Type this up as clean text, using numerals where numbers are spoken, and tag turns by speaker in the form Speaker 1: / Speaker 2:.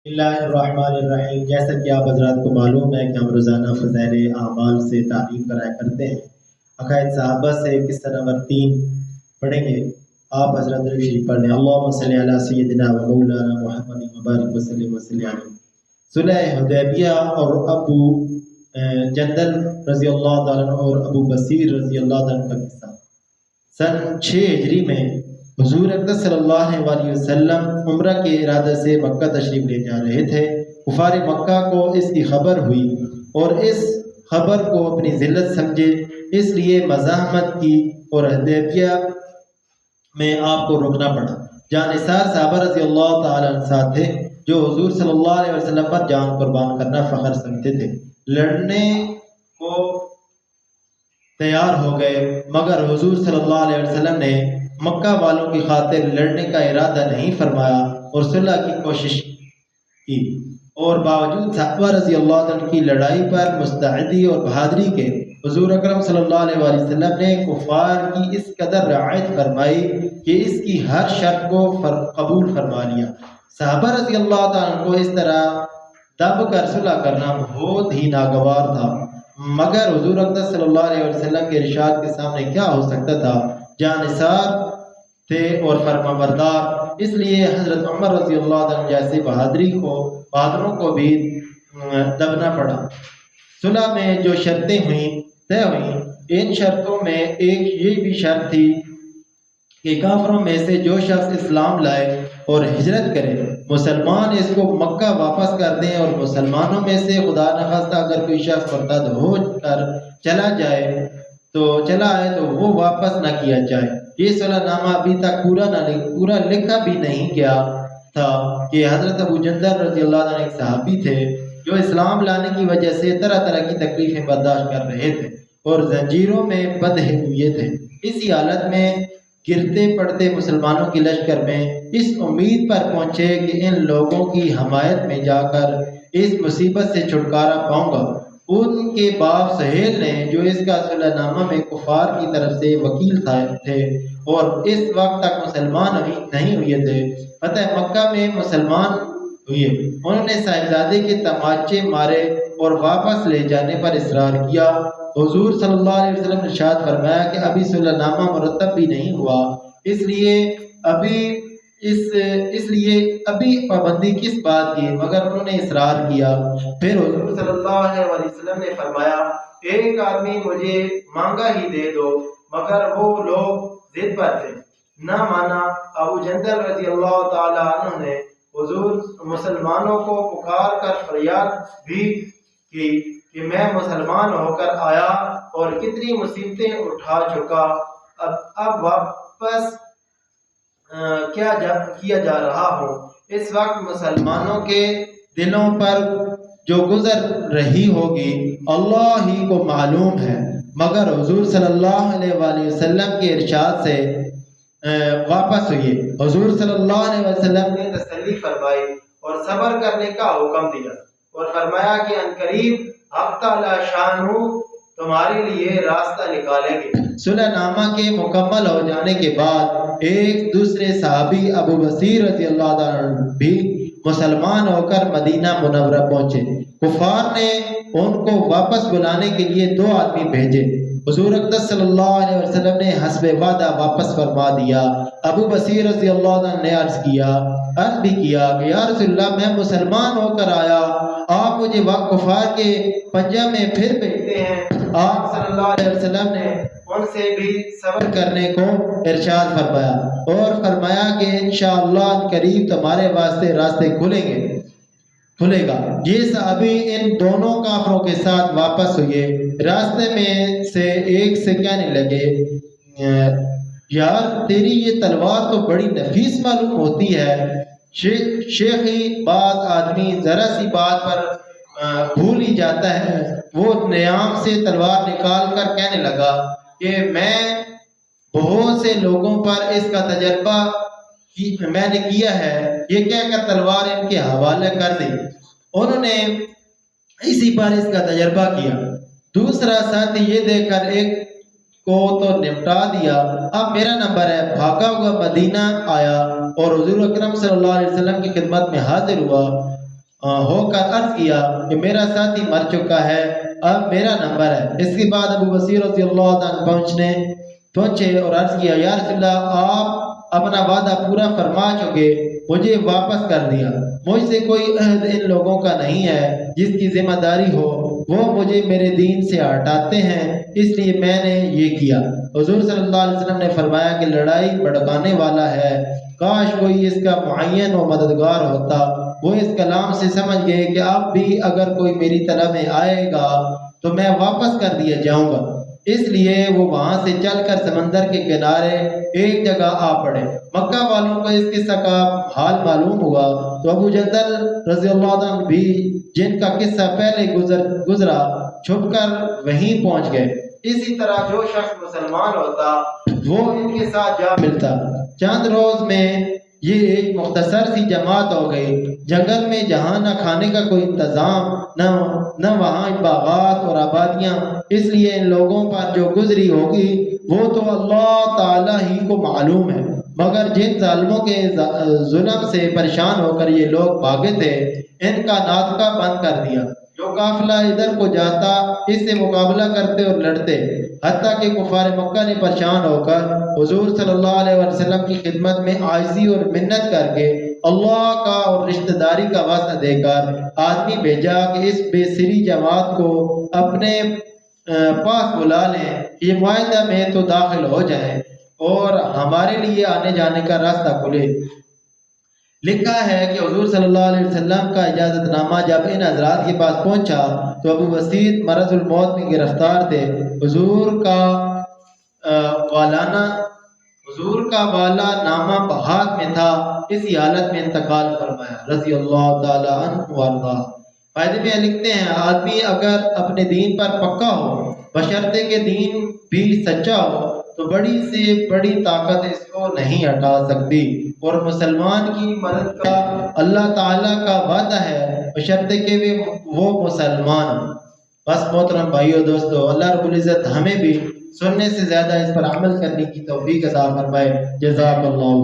Speaker 1: بسم اللہ الرحمن الرحیم۔ جیسا کہ آپ حضرات کو معلوم ہے کہ ہم روزانہ فضائل اعمال سے تعلیم کرایا کرتے ہیں۔ عقائد صحابہ سے قصہ نمبر 3 پڑھیں گے۔ آپ حضرات شریف پڑھ لیں۔ اللہم صلی علی سیدنا و مولانا محمد مبارک وسلم علیہ۔ صلح حدیبیہ اور ابو جندل رضی اللہ تعالیٰ عنہ اور ابو بصیر رضی اللہ تعالیٰ عنہ کا قصہ۔ سن 6 ہجری میں حضور اقدس صلی اللہ علیہ وسلم عمرہ کے ارادے سے مکہ تشریف لے جا رہے تھے۔ کفار مکہ کو اس کی خبر ہوئی اور اس خبر کو اپنی ذلت سمجھے، اس لیے مزاحمت کی اور حدیبیہ میں آپ کو رکنا پڑا۔ جانثار صحابہ رضی اللہ تعالیٰ عنہ ساتھ تھے جو حضور صلی اللہ علیہ وسلم پر جان قربان کرنا فخر سمجھتے تھے۔ لڑنے کو تیار ہو گئے، مگر حضور صلی اللہ علیہ وسلم نے مکہ والوں کی خاطر لڑنے کا ارادہ نہیں فرمایا اور صلح کی کوشش کی، اور باوجود صحابہ رضی اللہ عنہ کی لڑائی پر مستعدی اور بہادری کے حضور اکرم صلی اللہ علیہ وسلم نے کفار کی اس قدر رعایت فرمائی کہ اس کی ہر شرط کو قبول فرما لیا۔ صحابہ رضی اللہ عنہ کو اس طرح دب کر صلح کرنا بہت ہی ناگوار تھا، مگر حضور اقدس صلی اللہ علیہ وسلم کے ارشاد کے سامنے کیا ہو سکتا تھا؟ جانثار تھے اور فرما بردار، اس لیے حضرت عمر رضی اللہ عنہ جیسے بہادروں کو بھی دبنا پڑا۔ صلح میں جو شرطیں طے ہوئیں، ان شرطوں میں ایک یہ بھی شرط تھی کہ کافروں میں سے جو شخص اسلام لائے اور ہجرت کرے، مسلمان اس کو مکہ واپس کر دیں، اور مسلمانوں میں سے خدا نخواستہ اگر کوئی شخص مرتد ہو کر چلا آئے تو وہ واپس نہ کیا جائے۔ یہ صلح نامہ ابھی تک پورا لکھا بھی نہیں گیا تھا کہ حضرت ابو جندل رضی اللہ عنہ ایک صحابی تھے جو اسلام لانے کی وجہ سے طرح طرح کی تکلیفیں برداشت کر رہے تھے اور زنجیروں میں بندھے ہوئے تھے۔ اسی حالت میں گرتے پڑتے مسلمانوں کی لشکر میں اس امید پر پہنچے کہ ان لوگوں کی حمایت میں جا کر اس مصیبت سے چھٹکارا پاؤں گا۔ ان کے باپ سہیل نے، جو اس کا صلح نامہ میں کفار کی طرف سے وکیل تھے اور اس وقت تک مسلمان نہیں ہوئے تھے، فتح مکہ میں مسلمان ہوئے۔ انہوں نے صاحبزادے کے تماچے مارے اور واپس لے جانے پر اصرار کیا۔ حضور صلی اللہ علیہ وسلم نے ارشاد فرمایا کہ ابھی صلح نامہ مرتب بھی نہیں ہوا، اس لیے ابھی پابندی کس بات کی؟ مگر انہوں نے اصرار کیا۔ پھر حضور صلی اللہ علیہ وسلم نے فرمایا، ایک آدمی مجھے مانگا ہی دے دو، مگر وہ لوگ ضد پر تھے، نہ مانا۔ ابو جندل رضی اللہ تعالی عنہ نے حضور مسلمانوں کو پکار کر فریاد بھی کی کہ میں مسلمان ہو کر آیا اور کتنی مصیبتیں اٹھا چکا، اب واپس کیا جا رہا ہوں۔ اس وقت مسلمانوں کے دلوں پر جو گزر رہی ہوگی اللہ ہی کو معلوم ہے، مگر حضور صلی اللہ علیہ وسلم کے ارشاد سے واپس ہوئے۔ حضور صلی اللہ علیہ وسلم نے تسلی فرمائی اور صبر کرنے کا حکم دیا اور فرمایا کہ عنقریب حق تعالی شانہ تمہارے لیے راستہ نکالیں گے۔ صلح نامہ کے مکمل ہو جانے کے بعد ایک دوسرے صحابی ابو بصیر رضی اللہ عنہ بھی مسلمان ہو کر مدینہ منورہ پہنچے۔ کفار نے ان کو واپس بلانے کے لیے 2 آدمی بھیجے۔ حضور اقدس صلی اللہ علیہ وسلم نے حسب وعدہ واپس فرما دیا۔ ابو بصیر رضی اللہ عنہ نے عرض بھی کیا کہ یا رسول اللہ، میں مسلمان ہو کر آیا، آپ مجھے کفار کے پنجہ میں پھر بھیجتے ہیں۔ آپ صلی اللہ علیہ وسلم نے ان سے بھی صبر کرنے کو ارشاد فرمایا اور فرمایا کہ انشاءاللہ قریب تمہارے واسطے راستے کھلے گا۔ یہ صحابی ان دونوں کافروں کے ساتھ واپس ہوئے۔ راستے میں سے ایک سے کہنے لگے، یار تیری یہ تلوار تو بڑی نفیس معلوم ہوتی ہے۔ شیخی بعض آدمی ذرا سی بات پر بھول ہی جاتا ہے۔ وہ نیام سے تلوار نکال کر کہنے لگا کہ میں بہت سے لوگوں پر اس کا تجربہ میں نے کیا ہے۔ یہ کہہ کر تلوار ان کے حوالے کر دی۔ انہوں نے اسی پر اس کا تجربہ کیا۔ دوسرا ساتھی یہ دیکھ کر ایک کو تو نپٹا دیا، اب میرا نمبر ہے۔ بھاگا ہوا مدینہ آیا اور حضور اکرم صلی اللہ علیہ وسلم کی خدمت میں حاضر ہوا۔ ہو کر عرض کیا کہ میرا ساتھی مر چکا ہے، اب میرا نمبر ہے۔ اس کے بعد ابو بصیر رضی اللہ عنہ پہنچے اور عرض کیا یا رسول اللہ آپ اپنا وعدہ پورا فرما چکے، مجھے واپس کر دیا، مجھ سے کوئی عہد ان لوگوں کا نہیں ہے جس کی ذمہ داری ہو، وہ مجھے میرے دین سے ہٹاتے ہیں، اس لیے میں نے یہ کیا۔ حضور صلی اللہ علیہ وسلم نے فرمایا کہ لڑائی بھڑکانے والا ہے، کاش کوئی اس کا معین و مددگار ہوتا۔ وہ اس کلام سے سمجھ گئے کہ اب بھی اگر کوئی میری طرح میں آئے گا تو میں واپس کر دیا جاؤں گا، اس لیے وہ وہاں سے چل کر سمندر کے کنارے ایک جگہ آ پڑے۔ مکہ والوں کو اس قصہ کا حال معلوم ہوا تو ابو جندل رضی اللہ عنہ بھی، جن کا قصہ پہلے گزرا، چھپ کر وہیں پہنچ گئے۔ اسی طرح جو شخص مسلمان ہوتا وہ ان کے ساتھ جا ملتا۔ چند روز میں یہ ایک مختصر سی جماعت ہو گئی۔ جنگل میں جہاں نہ کھانے کا کوئی انتظام، نہ وہاں باغات اور آبادیاں، اس لیے ان لوگوں پر جو گزری ہوگی وہ تو اللہ تعالیٰ ہی کو معلوم ہے، مگر جن ظالموں کے ظلم سے پریشان ہو کر یہ لوگ بھاگے تھے، ان کا ناطقہ بند کر دیا۔ جو قافلہ ادھر کو جاتا اس سے مقابلہ کرتے اور لڑتے، حتیٰ کہ کفار مکہ نے پریشان ہو کر حضور صلی اللہ علیہ وسلم کی خدمت میں عاجزی اور منت کر کے اللہ کا اور رشتہ داری کا واسطہ دے کر آدمی بھیجا کہ اس بے سری جماعت کو اپنے پاس بلا لیں، یہ معاہدہ میں تو داخل ہو جائیں اور ہمارے لیے آنے جانے کا راستہ کھلے۔ لکھا ہے کہ حضور صلی اللہ علیہ وسلم کا اجازت نامہ جب ان حضرات کے پاس پہنچا تو ابو بصیر مرض الموت میں گرفتار تھے۔ حضور کا والا نامہ ہاتھ میں تھا، اسی حالت میں انتقال فرمایا رضی اللہ تعالی عنہ وارضاہ۔ فائدے میں لکھتے ہیں آدمی اگر اپنے دین پر پکا ہو، بشرطے کہ دین بھی سچا ہو، تو بڑی سے بڑی طاقت اس کو نہیں ہٹا سکتی، اور مسلمان کی مدد کا اللہ تعالیٰ کا وعدہ ہے بشرطے کہ وہ مسلمان۔ بس محترم بھائیو دوستو، اللہ رب العزت ہمیں بھی سننے سے زیادہ اس پر عمل کرنے کی توفیق عطا فرمائے۔ جزاک اللہ۔